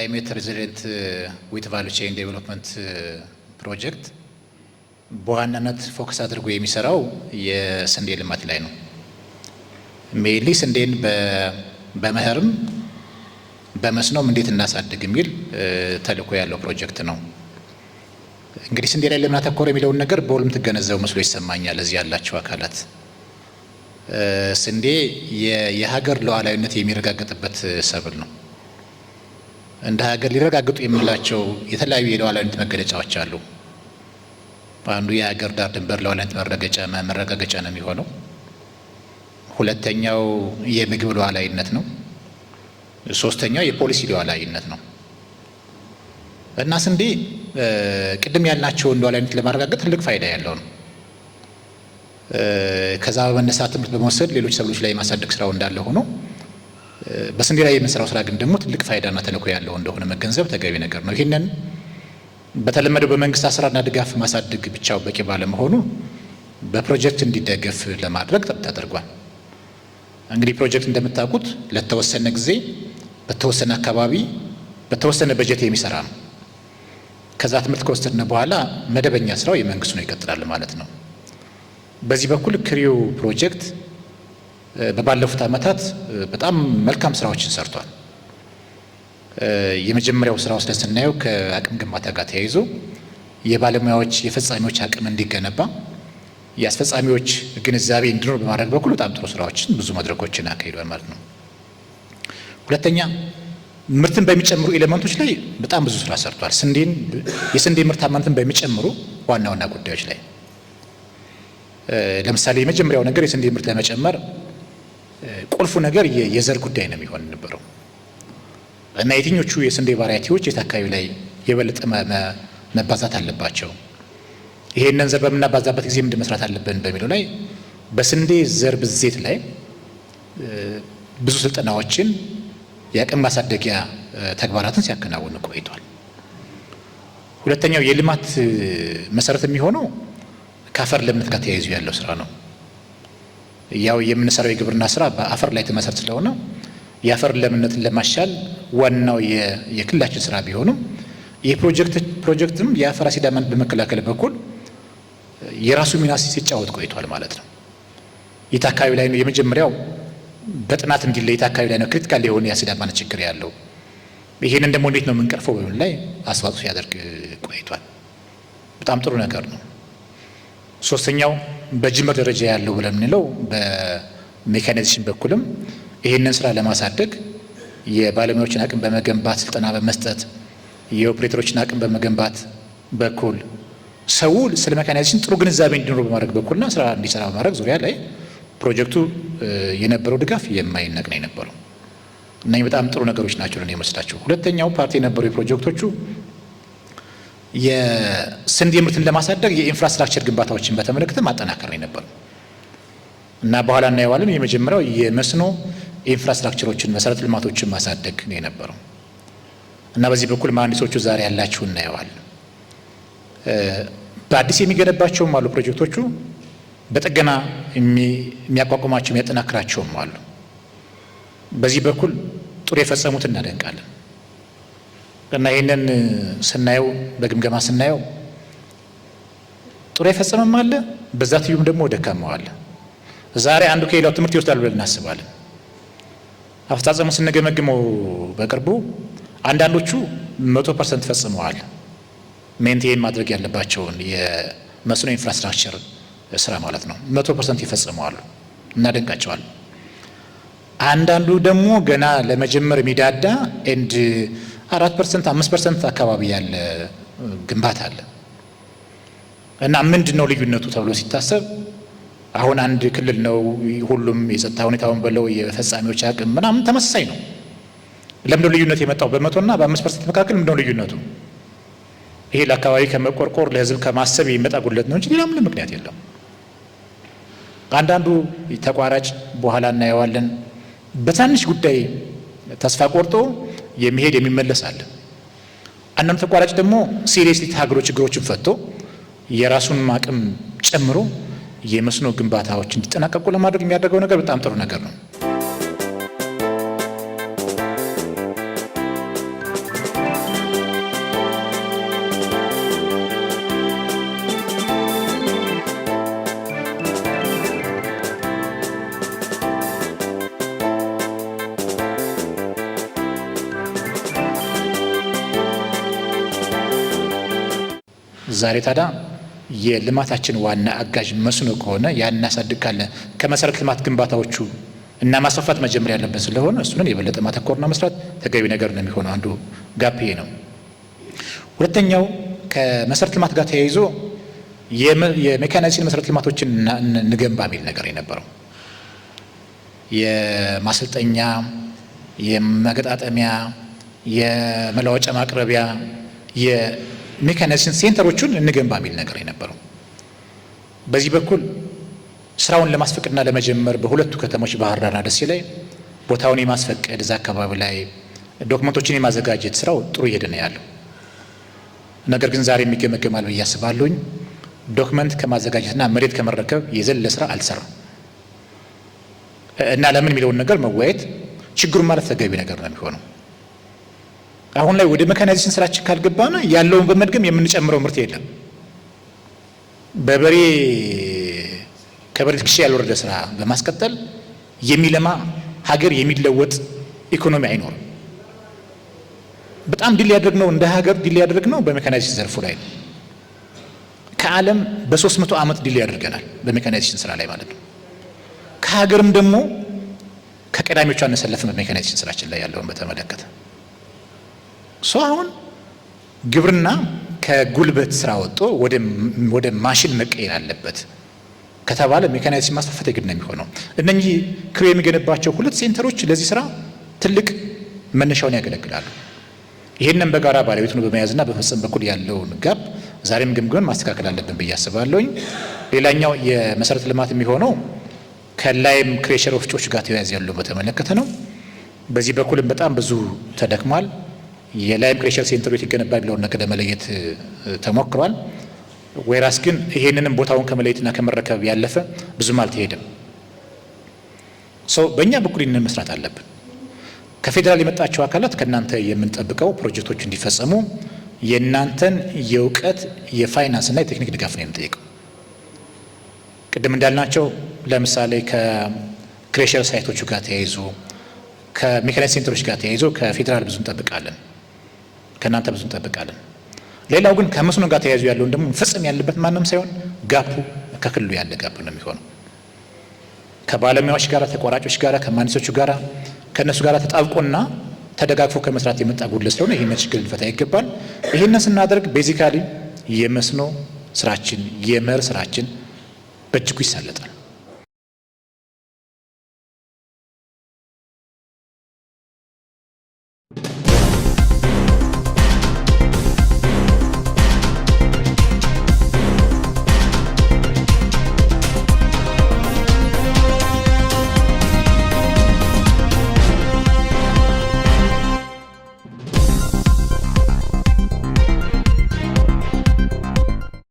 ክላይሜት ሬዚሊየንት ዊት ቫልዩ ቼን ዴቨሎፕመንት ፕሮጀክት በዋናነት ፎከስ አድርጎ የሚሰራው የስንዴ ልማት ላይ ነው። ሜይንሊ ስንዴን በመኸርም በመስኖም እንዴት እናሳድግ የሚል ተልዕኮ ያለው ፕሮጀክት ነው። እንግዲህ ስንዴ ላይ ለምን አተኮረ የሚለውን ነገር በሁሉም ትገነዘቡ መስሎ ይሰማኛል እዚህ ያላችሁ አካላት። ስንዴ የሀገር ሉዓላዊነት የሚረጋገጥበት ሰብል ነው። እንደ ሀገር ሊረጋግጡ የምንላቸው የተለያዩ የሉዓላዊነት መገለጫዎች አሉ። አንዱ የሀገር ዳር ድንበር ሉዓላዊነት መረጋገጫ ነው የሚሆነው። ሁለተኛው የምግብ ሉዓላዊነት ነው። ሶስተኛው የፖሊሲ ሉዓላዊነት ነው። እና ስንዴ ቅድም ያልናቸውን ሉዓላዊነት ለማረጋገጥ ትልቅ ፋይዳ ያለው ነው። ከዛ በመነሳት ትምህርት በመውሰድ ሌሎች ሰብሎች ላይ የማሳደግ ስራው እንዳለ ሆኖ በስንዴ ላይ የምንሰራው ስራ ግን ደግሞ ትልቅ ፋይዳና ተልዕኮ ያለው እንደሆነ መገንዘብ ተገቢ ነገር ነው። ይህንን በተለመደው በመንግስት አሰራርና ድጋፍ ማሳደግ ብቻው በቂ ባለመሆኑ በፕሮጀክት እንዲደገፍ ለማድረግ ተደርጓል። እንግዲህ ፕሮጀክት እንደምታውቁት ለተወሰነ ጊዜ በተወሰነ አካባቢ በተወሰነ በጀት የሚሰራ ነው። ከዛ ትምህርት ከወሰድን በኋላ መደበኛ ስራው የመንግስት ነው ይቀጥላል ማለት ነው። በዚህ በኩል ክሪው ፕሮጀክት በባለፉት ዓመታት በጣም መልካም ስራዎችን ሰርቷል። የመጀመሪያው ስራ ወስደን ስናየው ከአቅም ግንባታ ጋር ተያይዞ የባለሙያዎች የፈጻሚዎች አቅም እንዲገነባ የአስፈጻሚዎች ግንዛቤ እንዲኖር በማድረግ በኩል በጣም ጥሩ ስራዎችን ብዙ መድረኮችን አካሂዷል ማለት ነው። ሁለተኛ ምርትን በሚጨምሩ ኤሌመንቶች ላይ በጣም ብዙ ስራ ሰርቷል። የስንዴ ምርታማነትን በሚጨምሩ ዋና ዋና ጉዳዮች ላይ ለምሳሌ የመጀመሪያው ነገር የስንዴ ምርት ለመጨመር ቁልፉ ነገር የዘር ጉዳይ ነው የሚሆን ነበረው እና የትኞቹ የስንዴ ቫራይቲዎች የት አካባቢ ላይ የበለጠ መባዛት አለባቸው፣ ይሄንን ዘር በምናባዛበት ጊዜ ምንድን መስራት አለብን በሚለው ላይ በስንዴ ዘር ብዜት ላይ ብዙ ስልጠናዎችን የአቅም ማሳደጊያ ተግባራትን ሲያከናውን ቆይቷል። ሁለተኛው የልማት መሰረት የሚሆነው ከአፈር ለምነት ጋር ተያይዞ ያለው ስራ ነው። ያው የምንሰራው የግብርና ስራ በአፈር ላይ ተመሰረት ስለሆነ የአፈር ለምነትን ለማሻል ዋናው የክልላችን ስራ ቢሆንም ፕሮጀክትም የአፈር አሲዳማን በመከላከል በኩል የራሱ ሚና ሲጫወት ቆይቷል ማለት ነው። የት አካባቢ ላይ ነው የመጀመሪያው በጥናት እንዲለይ የት አካባቢ ላይ ነው ክሪቲካል የሆነ የአሲዳማነት ችግር ያለው፣ ይሄንን ደግሞ እንዴት ነው የምንቀርፈው በሚል ላይ አስተዋጽኦ ሲያደርግ ቆይቷል። በጣም ጥሩ ነገር ነው። ሶስተኛው በጅምር ደረጃ ያለው ብለን የምንለው በሜካናይዜሽን በኩልም ይህንን ስራ ለማሳደግ የባለሙያዎችን አቅም በመገንባት ስልጠና በመስጠት የኦፕሬተሮችን አቅም በመገንባት በኩል ሰው ስለ ሜካናይዜሽን ጥሩ ግንዛቤ እንዲኖረው በማድረግ በኩልና ስራ እንዲሰራ በማድረግ ዙሪያ ላይ ፕሮጀክቱ የነበረው ድጋፍ የማይነቅ ነው የነበረው እና በጣም ጥሩ ነገሮች ናቸው ነው የመስላቸው። ሁለተኛው ፓርቲ የነበሩ የፕሮጀክቶቹ የስንዴ ምርትን ለማሳደግ የኢንፍራስትራክቸር ግንባታዎችን በተመለከተ ማጠናከር ነው የነበረው እና በኋላ እናየዋለን። የመጀመሪያው የመስኖ ኢንፍራስትራክቸሮችን መሰረተ ልማቶችን ማሳደግ ነው የነበረው እና በዚህ በኩል መሀንዲሶቹ ዛሬ ያላችሁ እናየዋለን። በአዲስ የሚገነባቸውም አሉ ፕሮጀክቶቹ፣ በጥገና የሚያቋቁማቸው የሚያጠናክራቸውም አሉ። በዚህ በኩል ጥሩ የፈጸሙት እናደንቃለን እና ይህንን ስናየው በግምገማ ስናየው ጥሩ የፈጸመም አለ፣ በዛ ትዩም ደግሞ ደካማው አለ። ዛሬ አንዱ ከሌላው ትምህርት ይወስዳል ብለን እናስባለን። አፈጻጸሙን ስንገመግመው በቅርቡ አንዳንዶቹ 100% ፈጽመዋል ሜንቴን ማድረግ ያለባቸውን የመስኖ ኢንፍራስትራክቸር ስራ ማለት ነው 100% ይፈጽመዋል፣ እናደንቃቸዋል። አንዳንዱ ደግሞ ገና ለመጀመር የሚዳዳ 4% 5% አካባቢ ያለ ግንባታ አለ እና ምንድነው ልዩነቱ ተብሎ ሲታሰብ አሁን አንድ ክልል ነው ሁሉም የጸጥታ ሁኔታውን በለው የፈጻሚዎች አቅም ምናምን ተመሳሳይ ነው። ለምንድነው ልዩነት የመጣው? በ100 እና በ5% መካከል ምንድነው ልዩነቱ? ይሄ ለአካባቢ ከመቆርቆር ለህዝብ ከማሰብ የሚመጣ ጉድለት ነው እንጂ ሌላ ምንም ምክንያት የለም። አንዳንዱ ተቋራጭ በኋላ እናየዋለን በትንሽ ጉዳይ ተስፋ ቆርጦ የሚሄድ የሚመለስ አለ። አንዳንዱ ተቋራጭ ደግሞ ሲሪየስሊ ታግሎ ችግሮችን ፈቶ የራሱን አቅም ጨምሮ የመስኖ ግንባታዎች እንዲጠናቀቁ ለማድረግ የሚያደርገው ነገር በጣም ጥሩ ነገር ነው። ዛሬ ታዲያ የልማታችን ዋና አጋዥ መስኖ ከሆነ ያን እናሳድግ ካለ ከመሰረተ ልማት ግንባታዎቹ እና ማስፋፋት መጀመር ያለብን ስለሆነ እሱን የበለጠ ማተኮርና መስራት ተገቢ ነገር ነው የሚሆነው። አንዱ ጋፕ ይሄ ነው። ሁለተኛው ከመሰረተ ልማት ጋር ተያይዞ የሜካናይዜሽን መሰረተ ልማቶችን እንገንባ የሚል ነገር የነበረው የማሰልጠኛ፣ የመገጣጠሚያ፣ የመለዋወጫ ማቅረቢያ የሜካናይዜሽን ሴንተሮቹን እንገንባ የሚል ነገር የነበረው። በዚህ በኩል ስራውን ለማስፈቀድና ለመጀመር በሁለቱ ከተሞች ባህር ዳርና ደሴ ላይ ቦታውን የማስፈቀድ እዛ አካባቢ ላይ ዶክመንቶችን የማዘጋጀት ስራው ጥሩ እየሄደ ነው ያለው። ነገር ግን ዛሬ የሚገመገማል ብዬ አስባለሁኝ። ዶክመንት ከማዘጋጀትና መሬት ከመረከብ የዘለለ ስራ አልሰራም እና ለምን የሚለውን ነገር መወያየት ችግሩን ማለት ተገቢ ነገር ነው የሚሆነው። አሁን ላይ ወደ ሜካናይዜሽን ስራችን ካልገባና ያለውን በመድገም የምንጨምረው ምርት የለም። በበሬ ከበሬ ትከሻ ያልወረደ ስራ በማስቀጠል የሚለማ ሀገር የሚለወጥ ኢኮኖሚ አይኖርም። በጣም ድል ያደረግነው እንደ ሀገር ድል ያደረግነው በሜካናይዜሽን ዘርፉ ላይ ነው። ከዓለም በ300 ዓመት ድል ያደርገናል በሜካናይዜሽን ስራ ላይ ማለት ነው። ከሀገርም ደግሞ ከቀዳሚዎቹ አንሰለፍም በሜካናይዜሽን ስራችን ላይ ያለውን በተመለከተ አሁን ግብርና ከጉልበት ስራ ወጥቶ ወደ ማሽን መቀየር አለበት ከተባለ ሜካናይዜሽን ማስፋፋት የግድ ነው የሚሆነው። እነኚህ ክሬ የሚገነባቸው ሁለት ሴንተሮች ለዚህ ስራ ትልቅ መነሻውን ያገለግላሉ። ይህንን በጋራ ባለቤቱን በመያዝና በመፈጸም በኩል ያለውን ጋፕ ዛሬም ግምገማን ማስተካከል አለብን ብዬ አስባለሁኝ። ሌላኛው የመሰረተ ልማት የሚሆነው ከላይም ክሬሸር ወፍጮች ጋር ተያያዥ ያለው በተመለከተ ነው። በዚህ በኩልም በጣም ብዙ ተደክሟል። የላይም ክሬሸር ሴንተሮች ይገነባ የሚለውን ነገር ለመለየት ተሞክሯል። ወይራስ ግን ይሄንንም ቦታውን ከመለየትና ከመረከብ ያለፈ ብዙም አልተሄደም። በእኛ በኩል ይህንን መስራት አለብን። ከፌዴራል የመጣቸው አካላት ከእናንተ የምንጠብቀው ፕሮጀክቶች እንዲፈጸሙ የእናንተን የእውቀት የፋይናንስና የቴክኒክ ድጋፍ ነው የምንጠይቀው። ቅድም እንዳልናቸው ለምሳሌ ከክሬሸር ሳይቶቹ ጋር ተያይዞ ከሜካናይዜሽን ሴንተሮች ጋር ተያይዞ ከፌዴራል ብዙ እንጠብቃለን፣ ከእናንተ ብዙ እንጠብቃለን። ሌላው ግን ከመስኖ ጋር ተያይዞ ያለውን ደግሞ መፈጸም ያለበት ማንም ሳይሆን ጋፑ ከክልሉ ያለ ጋፕ ነው የሚሆነው። ከባለሙያዎች ጋር፣ ተቋራጮች ጋር፣ ከማንዲሶቹ ጋር ከእነሱ ጋር ተጣብቆና ተደጋግፎ ከመስራት የመጣ ጉድለት ስለሆነ ይህንን ችግር ልንፈታ ይገባል። ይህንን ስናደርግ ቤዚካሊ የመስኖ ስራችን የመኸር ስራችን በእጅጉ ይሳለጣል።